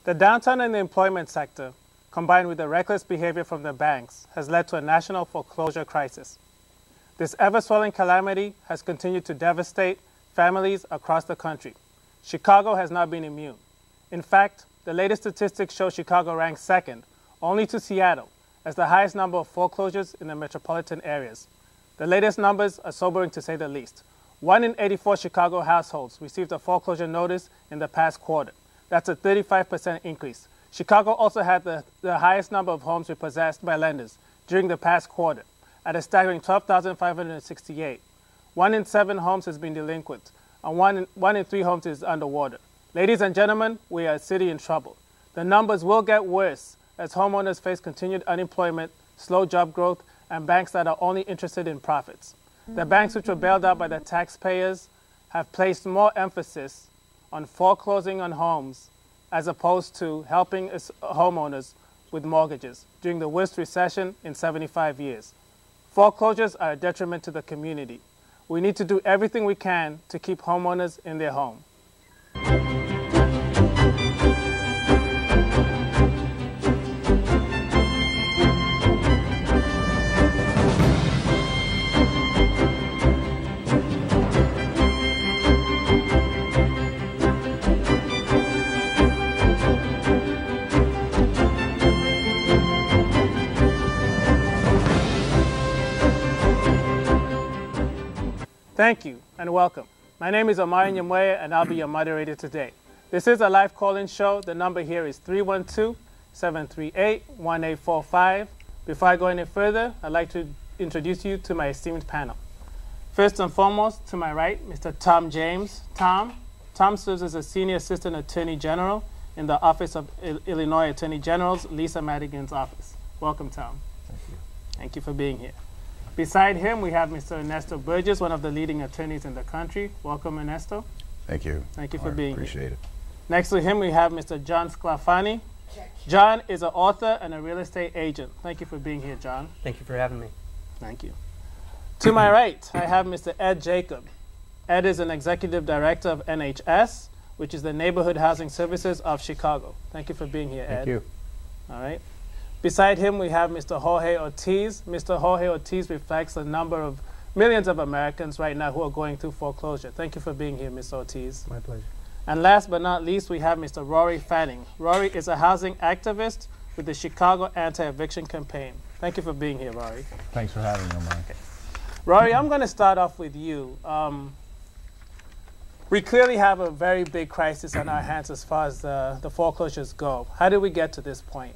The downturn in the employment sector, combined with the reckless behavior from the banks, has led to a national foreclosure crisis. This ever-swelling calamity has continued to devastate families across the country. Chicago has not been immune. In fact, the latest statistics show Chicago ranks second, only to Seattle, as the highest number of foreclosures in the metropolitan areas. The latest numbers are sobering to say the least. 1 in 84 Chicago households received a foreclosure notice in the past quarter. That's a 35% increase. Chicago also had the highest number of homes repossessed by lenders during the past quarter, at a staggering 12,568. 1 in 7 homes has been delinquent, and 1 in 3 homes is underwater. Ladies and gentlemen, we are a city in trouble. The numbers will get worse as homeowners face continued unemployment, slow job growth, and banks that are only interested in profits. The banks which were bailed out by the taxpayers have placed more emphasis on foreclosing on homes as opposed to helping homeowners with mortgages during the worst recession in 75 years. Foreclosures are a detriment to the community. We need to do everything we can to keep homeowners in their home. Thank you and welcome. My name is Omari Nyamweye and I'll be your moderator today. This is a live call-in show. The number here is 312-738-1845. Before I go any further, I'd like to introduce you to my esteemed panel. First and foremost, to my right, Mr. Tom James. Tom serves as a Senior Assistant Attorney General in the Office of Illinois Attorney General's Lisa Madigan's office. Welcome, Tom. Thank you. Thank you for being here. Beside him, we have Mr. Ernesto Burgess, one of the leading attorneys in the country. Welcome, Ernesto. Thank you. Thank you for being here. Appreciate it. Next to him, we have Mr. John Sclafani. John is an author and a real estate agent. Thank you for being here, John. Thank you for having me. Thank you. To my right, I have Mr. Ed Jacob. Ed is an executive director of NHS, which is the Neighborhood Housing Services of Chicago. Thank you for being here, Ed. Thank you. All right. Beside him, we have Mr. Jorge Ortiz. Mr. Jorge Ortiz reflects the number of millions of Americans right now who are going through foreclosure. Thank you for being here, Mr. Ortiz. My pleasure. And last but not least, we have Mr. Rory Fanning. Rory is a housing activist with the Chicago Anti-Eviction campaign. Thank you for being here, Rory. Thanks for having me, Omar. Okay. Rory, I'm going to start off with you. We clearly have a very big crisis on our hands as far as the foreclosures go. How did we get to this point?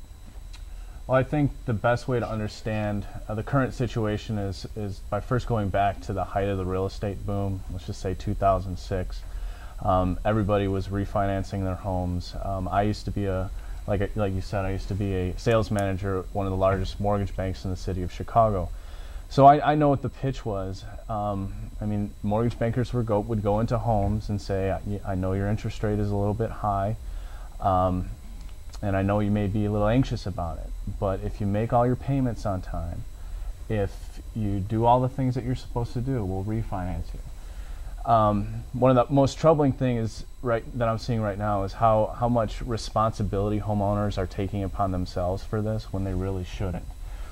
Well, I think the best way to understand the current situation is by first going back to the height of the real estate boom. Let's just say 2006. Everybody was refinancing their homes. I used to be like you said, I used to be a sales manager at one of the largest mortgage banks in the city of Chicago. So I know what the pitch was. I mean, mortgage bankers would go into homes and say, I know your interest rate is a little bit high, and I know you may be a little anxious about it, but if you make all your payments on time, if you do all the things that you're supposed to do, we'll refinance you. One of the most troubling things that I'm seeing right now is how much responsibility homeowners are taking upon themselves for this when they really shouldn't.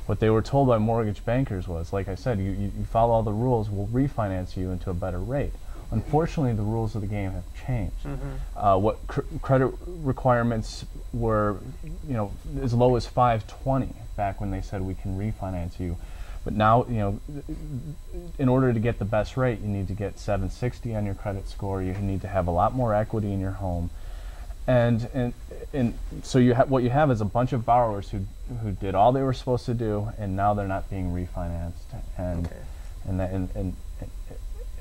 What they were told by mortgage bankers was, like I said, you follow all the rules, we'll refinance you into a better rate. Unfortunately, the rules of the game have changed. Mm-hmm. What credit requirements were, as low as 520 back when they said we can refinance you. But now, in order to get the best rate, you need to get 760 on your credit score. You need to have a lot more equity in your home, and so what you have is a bunch of borrowers who did all they were supposed to do, and now they're not being refinanced, and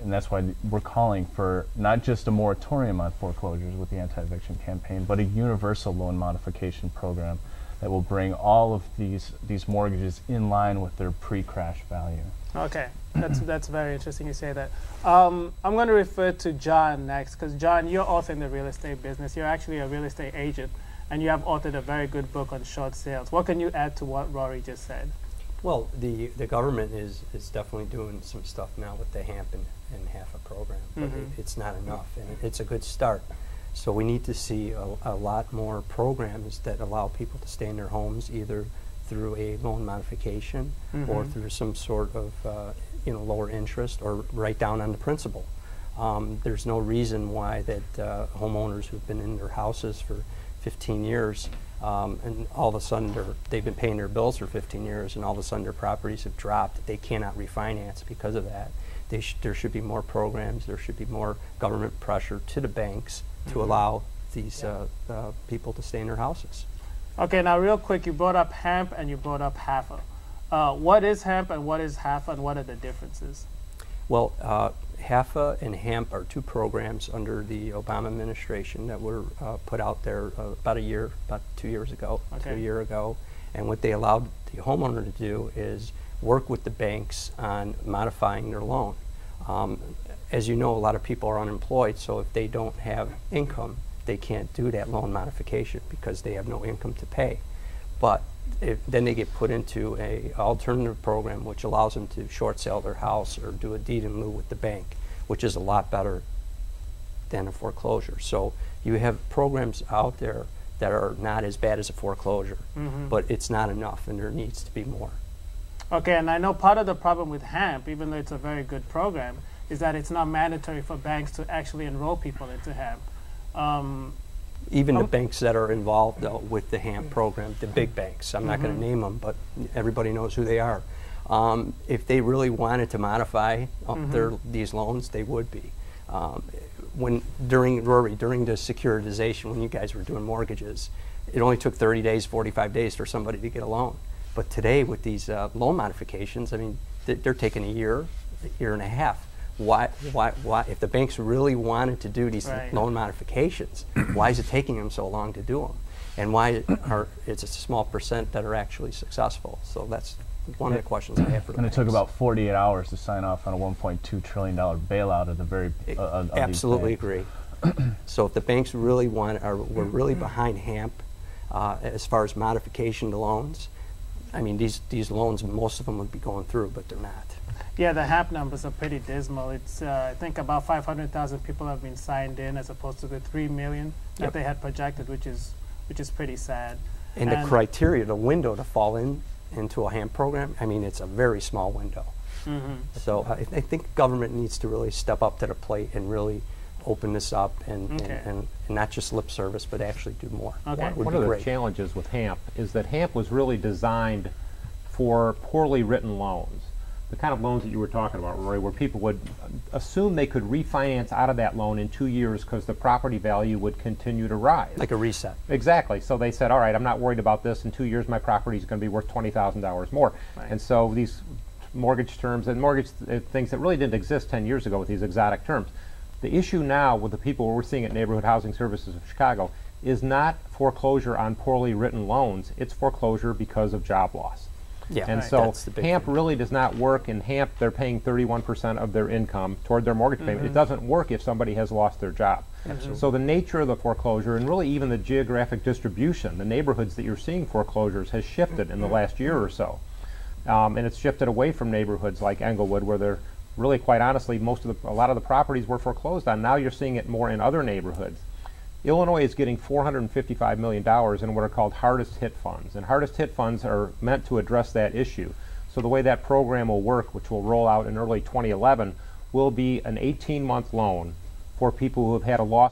that's why we're calling for not just a moratorium on foreclosures with the anti-eviction campaign, but a universal loan modification program that will bring all of these mortgages in line with their pre-crash value. Okay, that's very interesting you say that. I'm going to refer to John next, because John, you're also in the real estate business. You're actually a real estate agent, and you have authored a very good book on short sales. What can you add to what Rory just said? Well, the government is definitely doing some stuff now with the HAMP and HAFA program, but it's not enough, and it's a good start. So we need to see a lot more programs that allow people to stay in their homes, either through a loan modification or through some sort of lower interest, or right down on the principal. There's no reason why that homeowners who've been in their houses for 15 years and all of a sudden they've been paying their bills for 15 years and all of a sudden their properties have dropped. They cannot refinance because of that. There should be more programs. There should be more government pressure to the banks to allow these people to stay in their houses. Okay, now real quick, you brought up hemp and you brought up HAFA. What is hemp and what is HAFA, and what are the differences? Well, HAFA and HEMP are two programs under the Obama administration that were put out there about 2 years ago, okay. a year ago. And what they allowed the homeowner to do is work with the banks on modifying their loan. As you know, a lot of people are unemployed, so if they don't have income, they can't do that loan modification because they have no income to pay. But then they get put into an alternative program which allows them to short sale their house or do a deed in lieu with the bank, which is a lot better than a foreclosure. So you have programs out there that are not as bad as a foreclosure, but it's not enough and there needs to be more. Okay, and I know part of the problem with HEMP, even though it's a very good program, is that it's not mandatory for banks to actually enroll people into HEMP. Even the banks that are involved with the HAMP program, the big banks, I'm not going to name them, but everybody knows who they are. If they really wanted to modify these loans, they would be. During the securitization, when you guys were doing mortgages, it only took 30 days, 45 days for somebody to get a loan. But today, with these loan modifications, I mean, they're taking a year and a half. Why, if the banks really wanted to do these loan modifications, why is it taking them so long to do them? And why it's a small percent that are actually successful? So that's one of the questions I have for the banks. And it took about 48 hours to sign off on a $1.2 trillion bailout of the very of absolutely agree. So if the banks really were really behind HAMP as far as modification to loans, I mean, these loans, most of them would be going through, but they're not. Yeah, the HAMP numbers are pretty dismal. It's I think about 500,000 people have been signed in, as opposed to the 3 million that they had projected, which is pretty sad. And the criteria, the window to fall into a HAMP program, I mean, it's a very small window. So I think government needs to really step up to the plate and really open this up and not just lip service, but actually do more. Okay. One of the challenges with HAMP is that HAMP was really designed for poorly written loans. The kind of loans that you were talking about, Rory, where people would assume they could refinance out of that loan in 2 years because the property value would continue to rise. Like a reset. Exactly. So they said, all right, I'm not worried about this. In 2 years, my property is going to be worth $20,000 more. Right. And so these mortgage terms and mortgage things that really didn't exist 10 years ago with these exotic terms. The issue now with the people we're seeing at Neighborhood Housing Services of Chicago is not foreclosure on poorly written loans. It's foreclosure because of job loss. Yeah, and so HAMP really does not work. In HAMP, they're paying 31% of their income toward their mortgage payment. It doesn't work if somebody has lost their job. So the nature of the foreclosure, and really even the geographic distribution, the neighborhoods that you're seeing foreclosures, has shifted in the last year or so. And it's shifted away from neighborhoods like Englewood, where they're really, quite honestly, a lot of the properties were foreclosed on. Now you're seeing it more in other neighborhoods. Illinois is getting $455 million in what are called hardest hit funds. And hardest hit funds are meant to address that issue. So the way that program will work, which will roll out in early 2011, will be an 18-month loan for people who have had a loss